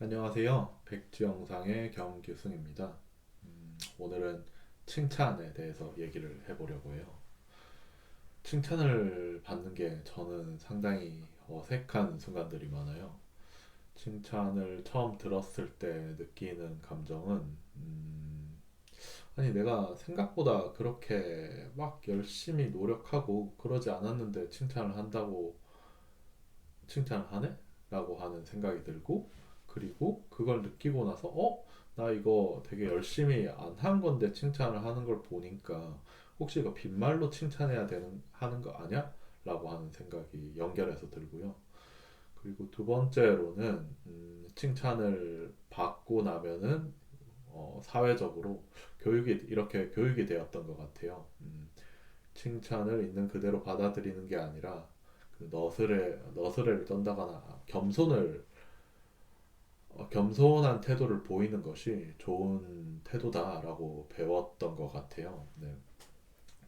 안녕하세요. 백지영상의 경규승입니다. 오늘은 칭찬에 대해서 얘기를 해보려고 해요. 칭찬을 받는 게 저는 상당히 어색한 순간들이 많아요. 칭찬을 처음 들었을 때 느끼는 감정은, 아니, 내가 생각보다 그렇게 막 열심히 노력하고 그러지 않았는데 칭찬을 한다고 칭찬을 하네? 라고 하는 생각이 들고, 그리고 그걸 느끼고 나서 나 이거 되게 열심히 안 한 건데 칭찬을 하는 걸 보니까 혹시 이거 빈말로 칭찬해야 되는 하는 거 아니야? 라고 하는 생각이 연결해서 들고요. 그리고 두 번째로는 칭찬을 받고 나면은 사회적으로 이렇게 교육이 되었던 것 같아요. 칭찬을 있는 그대로 받아들이는 게 아니라 그 너스레를 떤다거나 겸손한 태도를 보이는 것이 좋은 태도다라고 배웠던 것 같아요. 네.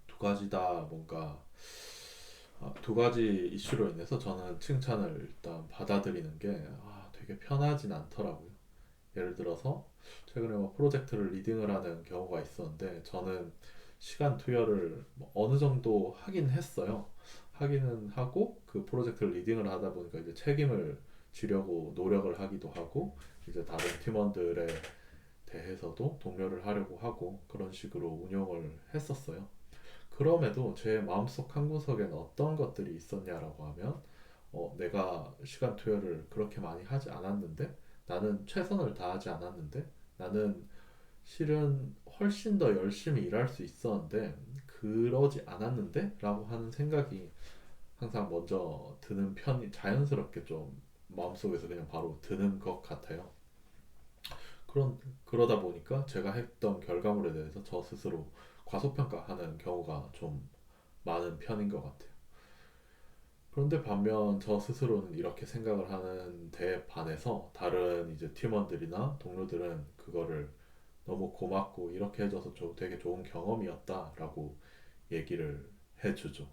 두 가지다 뭔가 두 가지 이슈로 인해서 저는 칭찬을 일단 받아들이는 게 되게 편하진 않더라고요. 예를 들어서 최근에 뭐 프로젝트를 리딩을 하는 경우가 있었는데 저는 시간 투여를 뭐 어느 정도 하긴 했어요. 하기는 하고 그 프로젝트를 리딩을 하다 보니까 이제 책임을 지려고 노력을 하기도 하고 이제 다른 팀원들에 대해서도 독려를 하려고 하고 그런 식으로 운영을 했었어요. 그럼에도 제 마음속 한구석에는 어떤 것들이 있었냐라고 하면 내가 시간 투여를 그렇게 많이 하지 않았는데 나는 최선을 다하지 않았는데 나는 실은 훨씬 더 열심히 일할 수 있었는데 그러지 않았는데 라고 하는 생각이 항상 먼저 드는 편이 자연스럽게 좀 마음속에서 그냥 바로 드는 것 같아요. 그러다 보니까 제가 했던 결과물에 대해서 저 스스로 과소평가하는 경우가 좀 많은 편인 것 같아요. 그런데 반면 저 스스로는 이렇게 생각을 하는데 반해서 다른 이제 팀원들이나 동료들은 그거를 너무 고맙고 이렇게 해줘서 되게 좋은 경험이었다라고 얘기를 해주죠.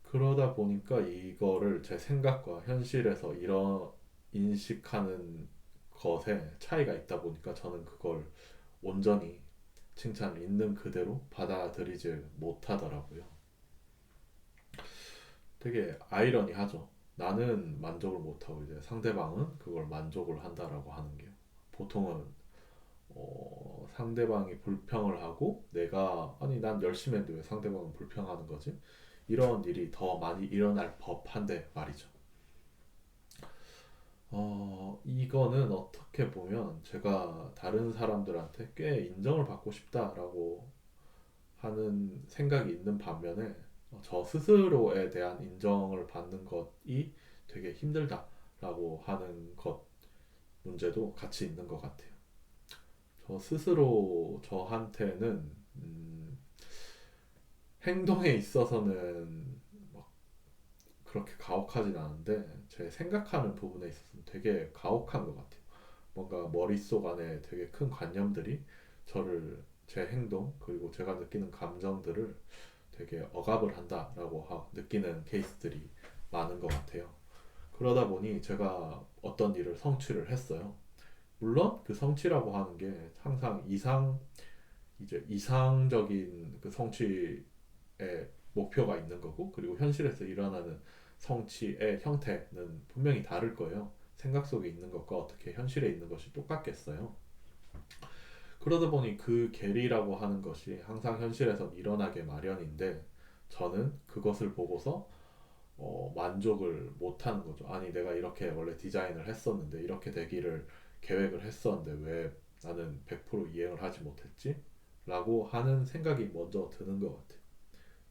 그러다 보니까 이거를 제 생각과 현실에서 이런 인식하는 것에 차이가 있다 보니까 저는 그걸 온전히 칭찬을 있는 그대로 받아들이질 못하더라고요. 되게 아이러니하죠. 나는 만족을 못하고 이제 상대방은 그걸 만족을 한다라고 하는 게 보통은 상대방이 불평을 하고 내가 아니 난 열심히 했는데 왜 상대방은 불평하는 거지? 이런 일이 더 많이 일어날 법한데 말이죠. 이거는 어떻게 보면 제가 다른 사람들한테 꽤 인정을 받고 싶다라고 하는 생각이 있는 반면에 저 스스로에 대한 인정을 받는 것이 되게 힘들다라고 하는 것 문제도 같이 있는 것 같아요. 저 스스로 저한테는 행동에 있어서는 막 그렇게 가혹하진 않은데 제 생각하는 부분에 있어서는 되게 가혹한 것 같아요. 뭔가 머릿속 안에 되게 큰 관념들이 저를 제 행동 그리고 제가 느끼는 감정들을 되게 억압을 한다라고 느끼는 케이스들이 많은 것 같아요. 그러다 보니 제가 어떤 일을 성취를 했어요. 물론 그 성취라고 하는 게 항상 이상적인 그 성취의 목표가 있는 거고 그리고 현실에서 일어나는 성취의 형태는 분명히 다를 거예요. 생각 속에 있는 것과 어떻게 현실에 있는 것이 똑같겠어요. 그러다 보니 그 계리라고 하는 것이 항상 현실에서 일어나게 마련인데 저는 그것을 보고서 만족을 못 하는 거죠. 아니, 내가 이렇게 원래 디자인을 했었는데, 이렇게 되기를 계획을 했었는데, 왜 나는 100% 이행을 하지 못했지? 라고 하는 생각이 먼저 드는 것 같아요.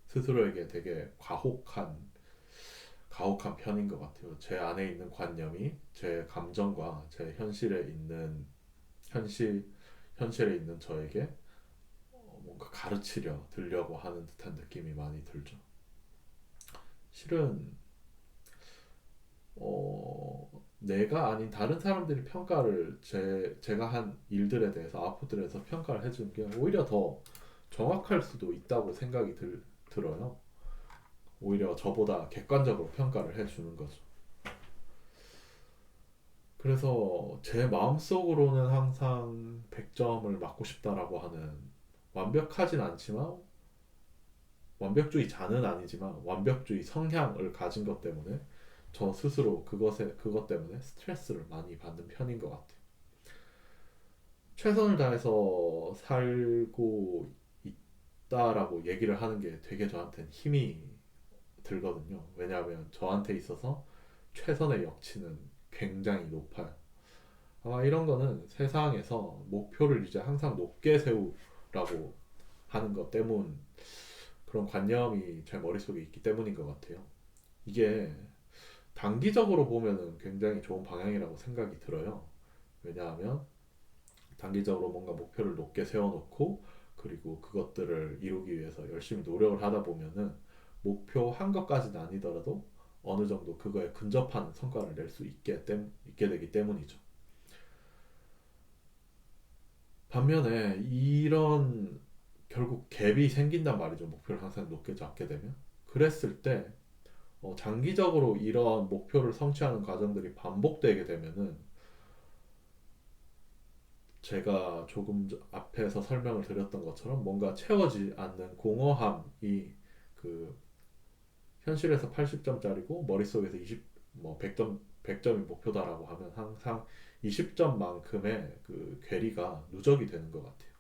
스스로에게 되게 가혹한 편인 것 같아요. 제 안에 있는 관념이 제 감정과 제 현실, 현실에 있는 저에게 뭔가 가르치려 들려고 하는 듯한 느낌이 많이 들죠. 실은 내가 아닌 다른 사람들이 평가를 제가 한 일들에 대해서 아웃풋들에서 평가를 해주는 게 오히려 더 정확할 수도 있다고 생각이 들어요. 오히려 저보다 객관적으로 평가를 해주는 거죠. 그래서 제 마음속으로는 항상 100점을 맞고 싶다라고 하는, 완벽하진 않지만, 완벽주의자는 아니지만 완벽주의 성향을 가진 것 때문에 저 스스로 그것 때문에 스트레스를 많이 받는 편인 것 같아요. 최선을 다해서 살고 있다라고 얘기를 하는 게 되게 저한테는 힘이 들거든요. 왜냐하면 저한테 있어서 최선의 역치는 굉장히 높아요. 아마 이런 거는 세상에서 목표를 이제 항상 높게 세우라고 하는 것 때문, 그런 관념이 제 머릿속에 있기 때문인 것 같아요. 이게 단기적으로 보면은 굉장히 좋은 방향이라고 생각이 들어요. 왜냐하면 단기적으로 뭔가 목표를 높게 세워놓고 그리고 그것들을 이루기 위해서 열심히 노력을 하다 보면은 목표 한 것까지는 아니더라도 어느 정도 그거에 근접한 성과를 낼 수 있게 되기 때문이죠. 반면에 이런 결국 갭이 생긴단 말이죠. 목표를 항상 높게 잡게 되면. 그랬을 때 장기적으로 이런 목표를 성취하는 과정들이 반복되게 되면은 제가 조금 앞에서 설명을 드렸던 것처럼 뭔가 채워지지 않는 공허함이, 그 현실에서 80점짜리고 머릿속에서 100점 100점이 목표다라고 하면 항상 20점만큼의 그 괴리가 누적이 되는 것 같아요.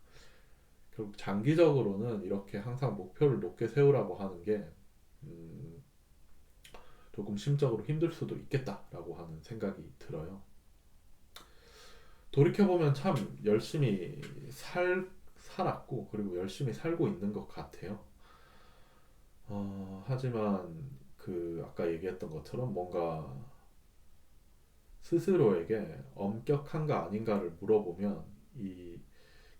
결국 장기적으로는 이렇게 항상 목표를 높게 세우라고 하는 게 음, 조금 심적으로 힘들 수도 있겠다라고 하는 생각이 들어요. 돌이켜보면 참 열심히 살았고 그리고 열심히 살고 있는 것 같아요. 하지만 그 아까 얘기했던 것처럼 뭔가 스스로에게 엄격한가 아닌가를 물어보면 이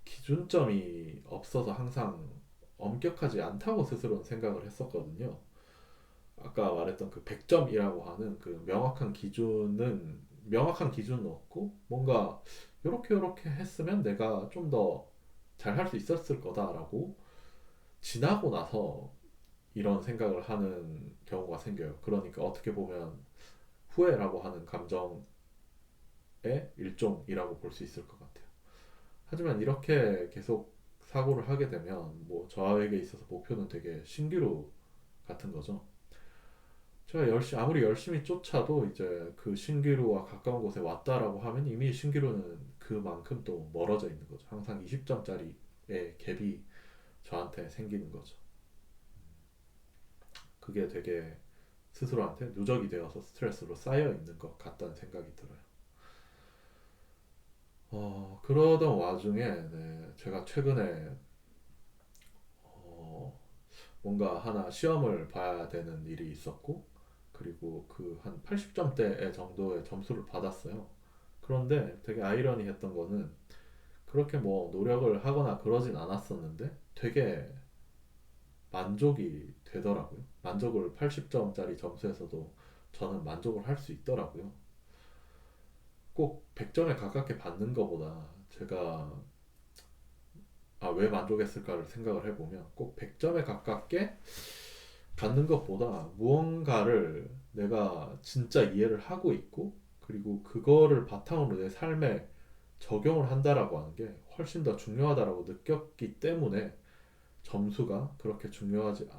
기준점이 없어서 항상 엄격하지 않다고 스스로는 생각을 했었거든요. 아까 말했던 그 100점이라고 하는 그 명확한 기준은 없고 뭔가 요렇게 했으면 내가 좀 더 잘할 수 있었을 거다라고 지나고 나서 이런 생각을 하는 경우가 생겨요. 그러니까 어떻게 보면 후회라고 하는 감정의 일종이라고 볼 수 있을 것 같아요. 하지만 이렇게 계속 사고를 하게 되면 뭐 저에게 있어서 목표는 되게 신기루 같은 거죠. 제가 아무리 열심히 쫓아도 이제 그 신기루와 가까운 곳에 왔다라고 하면 이미 신기루는 그만큼 또 멀어져 있는 거죠. 항상 20점짜리의 갭이 저한테 생기는 거죠. 그게 되게 스스로한테 누적이 되어서 스트레스로 쌓여 있는 것 같다는 생각이 들어요. 그러던 와중에 네, 제가 최근에 어, 뭔가 하나 시험을 봐야 되는 일이 있었고 그리고 그 한 80점대 정도의 점수를 받았어요. 그런데 되게 아이러니했던 거는 그렇게 뭐 노력을 하거나 그러진 않았었는데 되게 만족이 되더라고요. 만족을 80점짜리 점수에서도 저는 만족을 할 수 있더라고요. 꼭 100점에 가깝게 받는 것보다 제가 왜 만족했을까를 생각을 해보면 꼭 100점에 가깝게 받는 것보다 무언가를 내가 진짜 이해를 하고 있고 그리고 그거를 바탕으로 내 삶에 적용을 한다라고 하는 게 훨씬 더 중요하다라고 느꼈기 때문에 점수가 그렇게 중요하지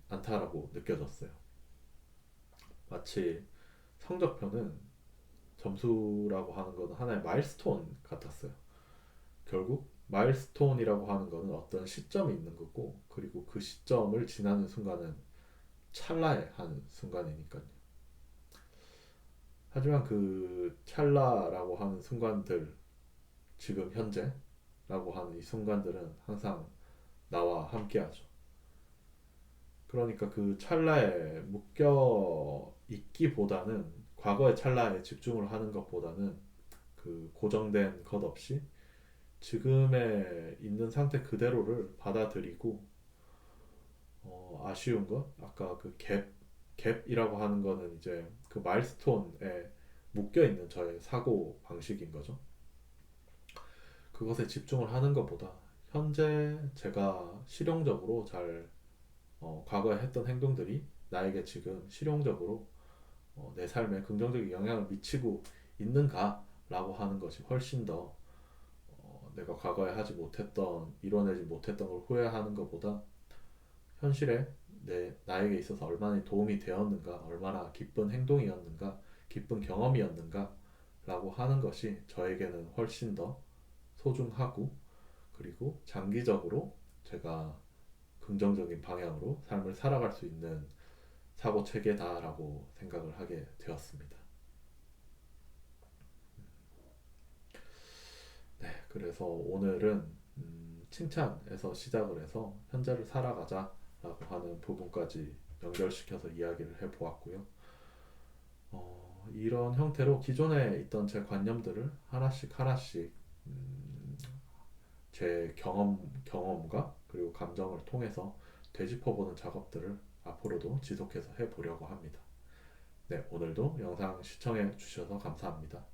않다라고 느껴졌어요. 마치 성적표는 점수라고 하는 것은 하나의 마일스톤 같았어요. 결국 마일스톤이라고 하는 것은 어떤 시점이 있는 거고 그리고 그 시점을 지나는 순간은 찰나의 한 순간이니까요. 하지만 그 찰나라고 하는 순간들, 지금 현재라고 하는 이 순간들은 항상 나와 함께하죠. 그러니까 그 찰나에 묶여 있기보다는 과거의 찰나에 집중을 하는 것보다는 그 고정된 것 없이 지금에 있는 상태 그대로를 받아들이고 아쉬운 것 아까 그 갭이라고 하는 거는 이제 그 마일스톤에 묶여 있는 저의 사고 방식인 거죠. 그것에 집중을 하는 것보다 현재 제가 실용적으로 잘 과거에 했던 행동들이 나에게 지금 실용적으로 내 삶에 긍정적인 영향을 미치고 있는가라고 하는 것이 훨씬 더 내가 과거에 하지 못했던, 이뤄내지 못했던 걸 후회하는 것보다 현실에 나에게 있어서 얼마나 도움이 되었는가, 얼마나 기쁜 행동이었는가, 기쁜 경험이었는가 라고 하는 것이 저에게는 훨씬 더 소중하고, 그리고 장기적으로 제가 긍정적인 방향으로 삶을 살아갈 수 있는 사고 체계다라고 생각을 하게 되었습니다. 네, 그래서 오늘은 칭찬에서 시작을 해서 현재를 살아가자라고 하는 부분까지 연결시켜서 이야기를 해보았고요. 이런 형태로 기존에 있던 제 관념들을 하나씩 하나씩 제 경험과 그리고 감정을 통해서 되짚어보는 작업들을 앞으로도 지속해서 해보려고 합니다. 네, 오늘도 영상 시청해 주셔서 감사합니다.